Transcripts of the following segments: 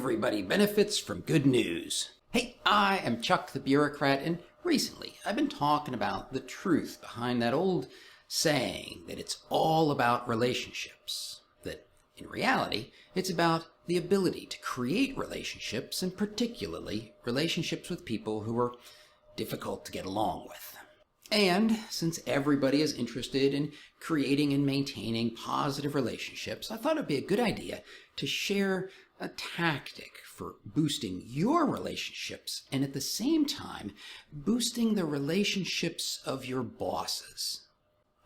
Everybody benefits from good news. Hey, I am Chuck the Bureaucrat, and recently I've been talking about the truth behind that old saying that it's all about relationships. That in reality, it's about the ability to create relationships, and particularly relationships with people who are difficult to get along with. And since everybody is interested in creating and maintaining positive relationships, I thought it'd be a good idea to share a tactic for boosting your relationships and at the same time boosting the relationships of your bosses.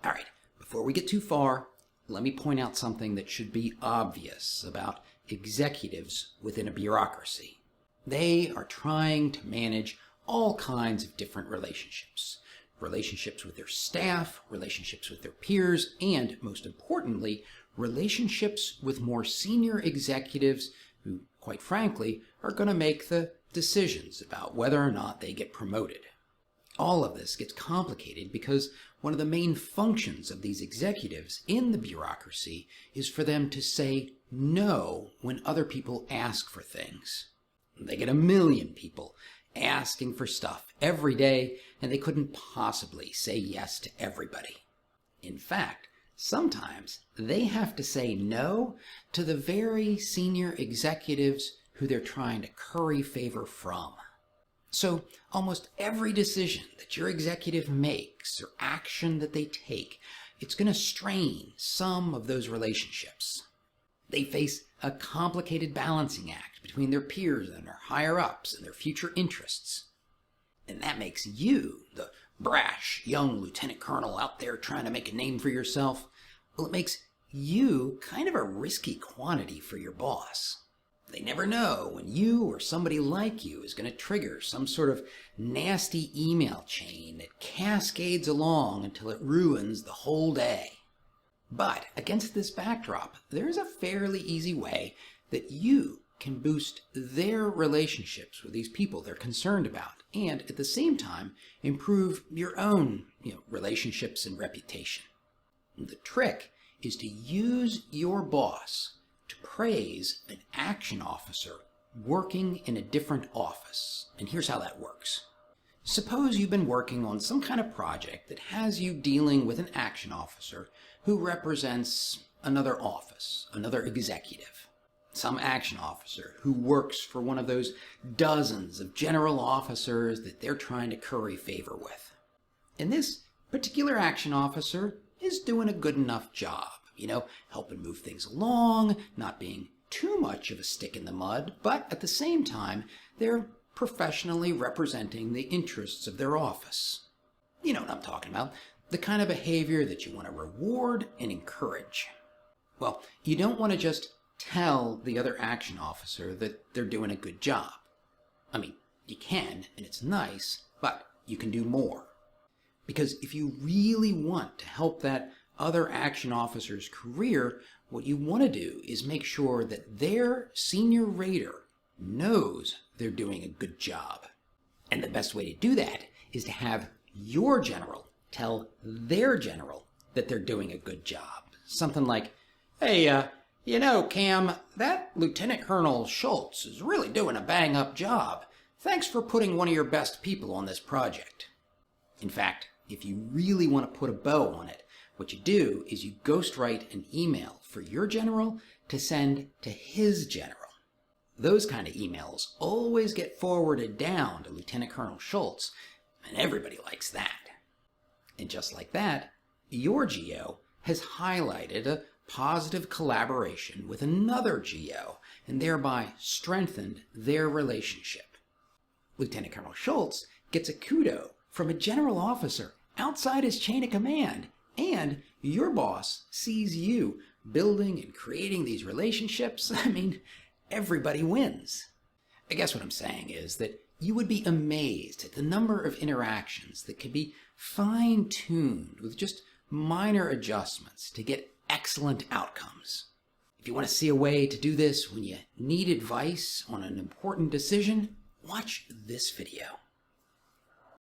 All right, before we get too far, let me point out something that should be obvious about executives within a bureaucracy. They are trying to manage all kinds of different relationships. Relationships with their staff, relationships with their peers, and most importantly, relationships with more senior executives who, quite frankly, are going to make the decisions about whether or not they get promoted. All of this gets complicated because one of the main functions of these executives in the bureaucracy is for them to say no when other people ask for things. They get 1 million people asking for stuff every day, and they couldn't possibly say yes to everybody. In fact, sometimes they have to say no to the very senior executives who they're trying to curry favor from. So almost every decision that your executive makes or action that they take, it's going to strain some of those relationships. They face a complicated balancing act between their peers and their higher-ups and their future interests. And that makes you, the brash young lieutenant colonel out there trying to make a name for yourself, well, it makes you kind of a risky quantity for your boss. They never know when you or somebody like you is going to trigger some sort of nasty email chain that cascades along until it ruins the whole day. But against this backdrop, there is a fairly easy way that you can boost their relationships with these people they're concerned about, and at the same time improve your own relationships and reputation. The trick is to use your boss to praise an action officer working in a different office. And here's how that works. Suppose you've been working on some kind of project that has you dealing with an action officer who represents another office, another executive. Some action officer who works for one of those dozens of general officers that they're trying to curry favor with. And this particular action officer is doing a good enough job, helping move things along, not being too much of a stick in the mud, but at the same time, they're professionally representing the interests of their office. You know what I'm talking about, the kind of behavior that you want to reward and encourage. Well, you don't want to just tell the other action officer that they're doing a good job. I mean, you can, and it's nice, but you can do more. Because if you really want to help that other action officer's career, what you want to do is make sure that their senior rater knows they're doing a good job. And the best way to do that is to have your general tell their general that they're doing a good job. Something like, hey, Cam, that Lieutenant Colonel Schultz is really doing a bang-up job. Thanks for putting one of your best people on this project. In fact, if you really want to put a bow on it, what you do is you ghostwrite an email for your general to send to his general. Those kind of emails always get forwarded down to Lieutenant Colonel Schultz, and everybody likes that. And just like that, your GO has highlighted a positive collaboration with another GO and thereby strengthened their relationship. Lieutenant Colonel Schultz gets a kudo from a general officer outside his chain of command, and your boss sees you building and creating these relationships. I mean, everybody wins. I guess what I'm saying is that you would be amazed at the number of interactions that could be fine-tuned with just minor adjustments to get excellent outcomes. If you want to see a way to do this when you need advice on an important decision, watch this video.